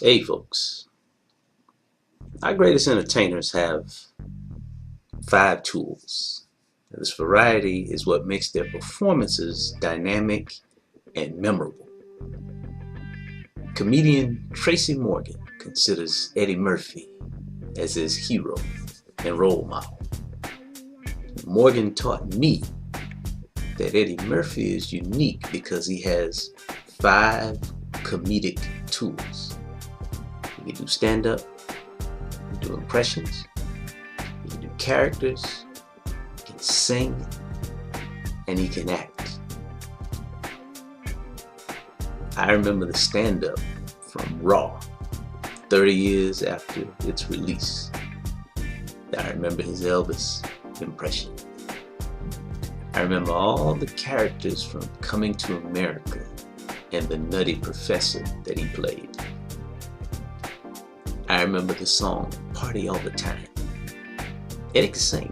Hey folks, our greatest entertainers have 5 tools. This variety is what makes their performances dynamic and memorable. Comedian Tracy Morgan considers Eddie Murphy as his hero and role model. Morgan taught me that Eddie Murphy is unique because he has 5 comedic tools. He can do stand-up, he can do impressions, he can do characters, he can sing, and he can act. I remember the stand-up from Raw 30 years after its release. I remember his Elvis impression. I remember all the characters from Coming to America and the Nutty Professor that he played. I remember the song Party All the Time. Eddie could sing.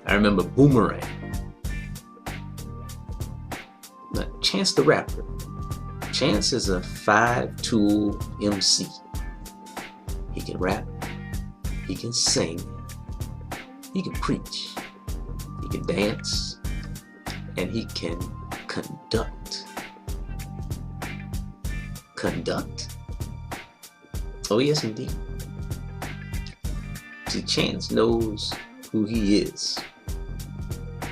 I remember Boomerang. Now, Chance the Rapper. Chance is a 5-tool MC. He can rap, he can sing, he can preach, he can dance, and he can conduct. Conduct? Oh yes, indeed. See, Chance knows who he is.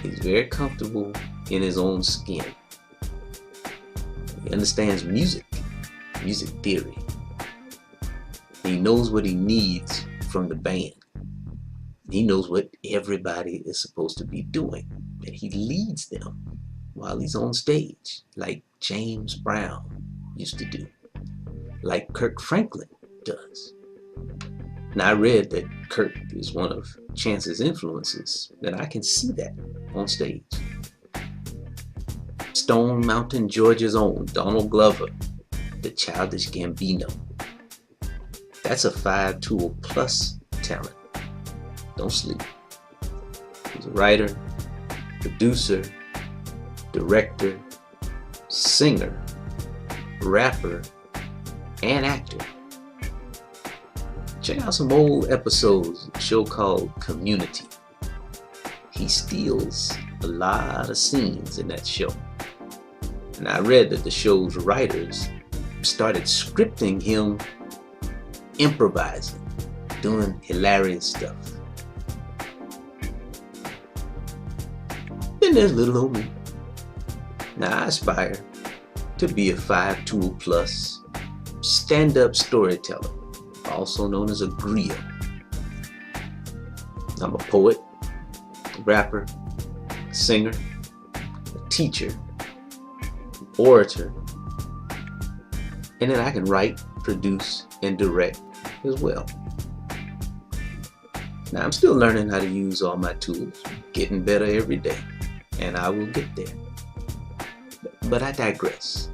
He's very comfortable in his own skin. He understands music theory. He knows what he needs from the band. He knows what everybody is supposed to be doing, and he leads them while he's on stage, like James Brown used to do, like Kirk Franklin does. Now, I read that Kirk is one of Chance's influences, and I can see that on stage. Stone Mountain, Georgia's own Donald Glover, the Childish Gambino. That's a 5-tool plus talent. Don't sleep. He's a writer, producer, director, singer, rapper, and actor. Check out some old episodes of a show called Community. He steals a lot of scenes in that show. And I read that the show's writers started scripting him improvising, doing hilarious stuff. Then there's little old me. Now I aspire to be a 5-tool plus stand-up storyteller, also known as a griot. I'm a poet, a rapper, a singer, a teacher, an orator, and then I can write, produce, and direct as well. Now I'm still learning how to use all my tools, getting better every day, and I will get there. But I digress.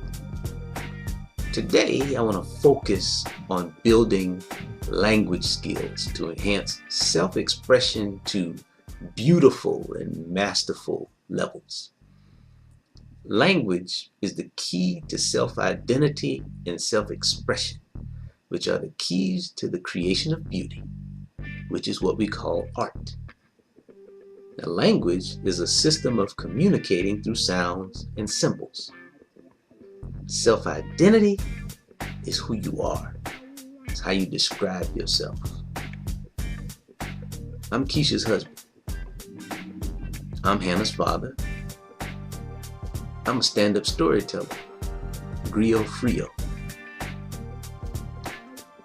Today I want to focus on building language skills to enhance self-expression to beautiful and masterful levels. Language is the key to self-identity and self-expression, which are the keys to the creation of beauty, which is what we call art. Now, language is a system of communicating through sounds and symbols. Self-identity is who you are. It's how you describe yourself. I'm Keisha's husband. I'm Hannah's father. I'm a stand-up storyteller, griot frio.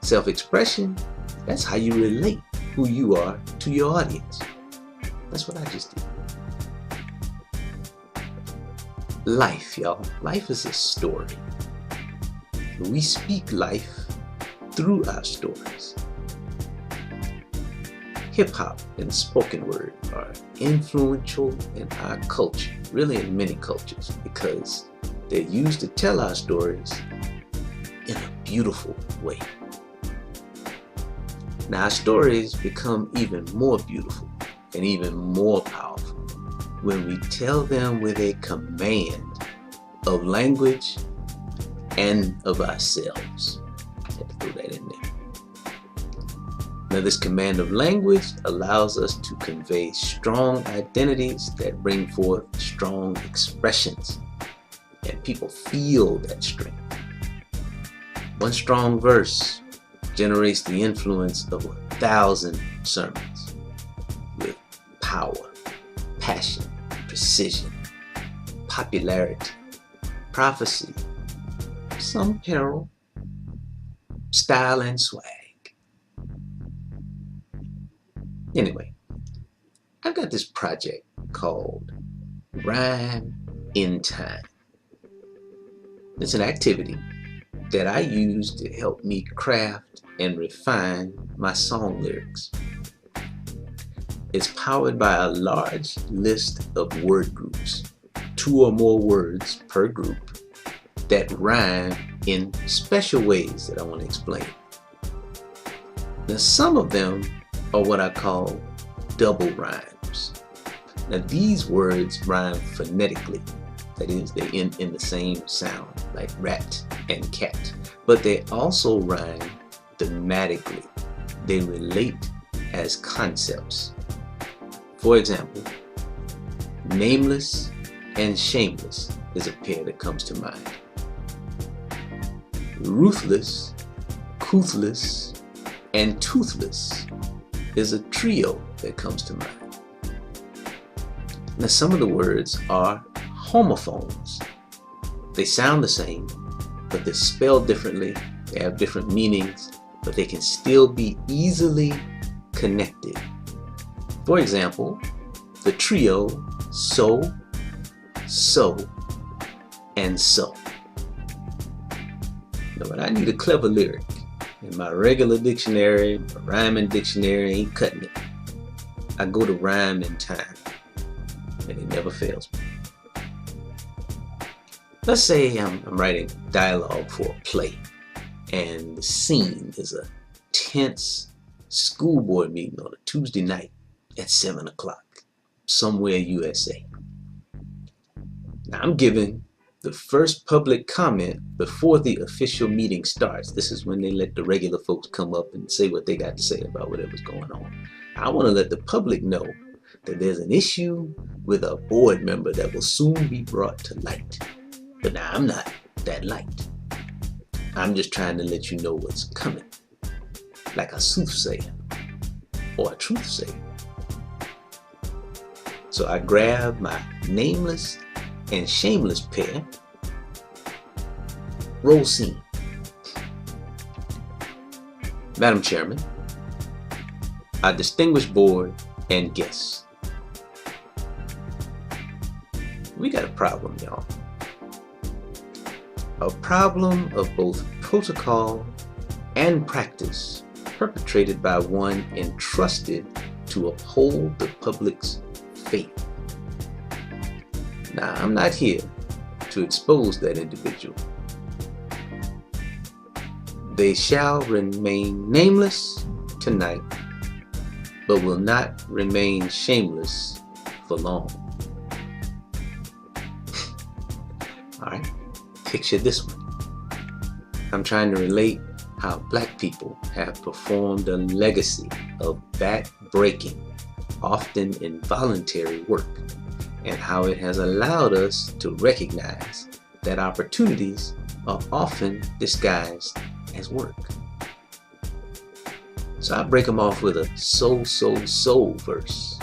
Self-expression, that's how you relate who you are to your audience. That's what I just did. Life, y'all. Life is a story. We speak life through our stories. Hip-hop and spoken word are influential in our culture, really in many cultures, because they're used to tell our stories in a beautiful way. Now, our stories become even more beautiful and even more powerful when we tell them with a command of language and of ourselves. throw that in there. Now, this command of language allows us to convey strong identities that bring forth strong expressions, and people feel that strength. One strong verse generates the influence of 1,000 sermons with power, passion, precision, popularity, prophecy, some peril, style, and swag. Anyway, I've got this project called Rhyme in Time. It's an activity that I use to help me craft and refine my song lyrics. It's powered by a large list of word groups, 2 or more words per group, that rhyme in special ways that I want to explain. Now, some of them are what I call double rhymes. Now, these words rhyme phonetically. That is, they end in the same sound, like rat and cat. But they also rhyme thematically. They relate as concepts. For example, nameless and shameless is a pair that comes to mind. Ruthless, couthless, and toothless is a trio that comes to mind. Now, some of the words are homophones. They sound the same, but they're spelled differently. They have different meanings, but they can still be easily connected. For example, the trio so, so, and so. Now, when I need a clever lyric, in my regular dictionary, my rhyming dictionary ain't cutting it, I go to Rhyme in Time, and it never fails me. Let's say I'm writing dialogue for a play, and the scene is a tense school board meeting on a Tuesday night at 7 o'clock, somewhere USA. Now, I'm giving the first public comment before the official meeting starts. This is when they let the regular folks come up and say what they got to say about whatever's going on. I want to let the public know that there's an issue with a board member that will soon be brought to light. But now, I'm not that light. I'm just trying to let you know what's coming, like a soothsayer or a truthsayer. So I grab my nameless and shameless pair, roll scene. Madam Chairman, our distinguished board and guests, we got a problem, y'all. A problem of both protocol and practice perpetrated by one entrusted to uphold the public's faith. Now, I'm not here to expose that individual. They shall remain nameless tonight, but will not remain shameless for long. All right, picture this one. I'm trying to relate how Black people have performed a legacy of back-breaking, often involuntary work, and how it has allowed us to recognize that opportunities are often disguised as work. So I break them off with a so verse.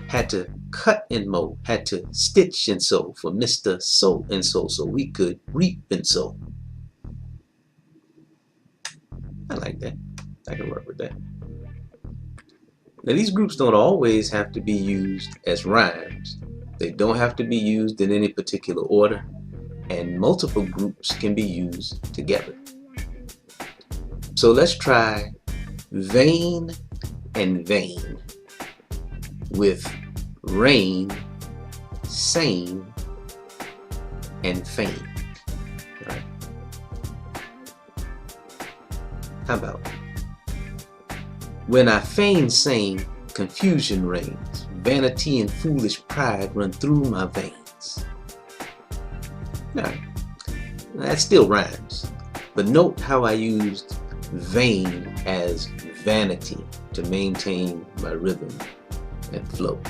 Had to cut and mow, had to stitch and sew for Mr. So and so we could reap and sow. I like that. I can work with that. Now, these groups don't always have to be used as rhymes. They don't have to be used in any particular order, and multiple groups can be used together. So let's try vain and vain with rain, sane, and fame. All right. How about when I feign sane, confusion reigns, vanity and foolish pride run through my veins. All right. That still rhymes, But note how I used vain as vanity to maintain my rhythm and flow.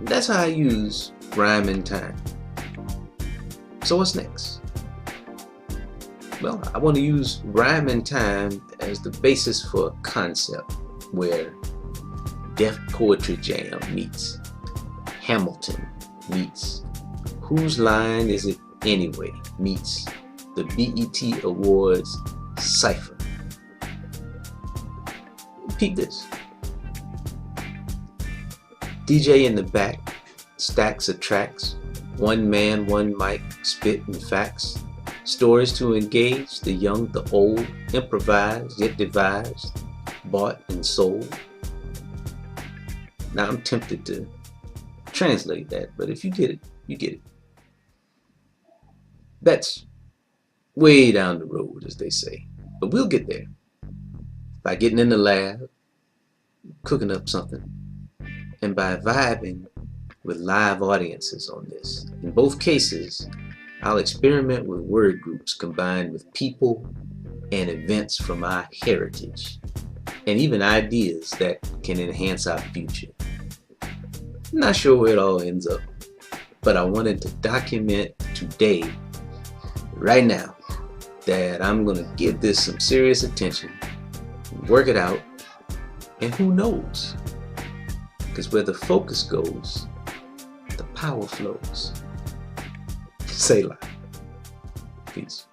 That's how I use rhyme and time. So what's next? Well, I want to use rhyme and time as the basis for a concept where Def Poetry Jam meets Hamilton meets Whose Line Is It Anyway meets the BET Awards Cypher. Peep this. DJ in the back, stacks of tracks, one man, one mic, spitting facts, stories to engage the young, the old, improvised yet devised, bought and sold. Now I'm tempted to translate that, but if you get it, you get it. That's way down the road, as they say, but we'll get there by getting in the lab, cooking up something, and by vibing with live audiences on this. In both cases, I'll experiment with word groups combined with people and events from our heritage, and even ideas that can enhance our future. I'm not sure where it all ends up, but I wanted to document today, right now, that I'm gonna give this some serious attention, work it out, and who knows? Because where the focus goes, the power flows. Say live. Peace.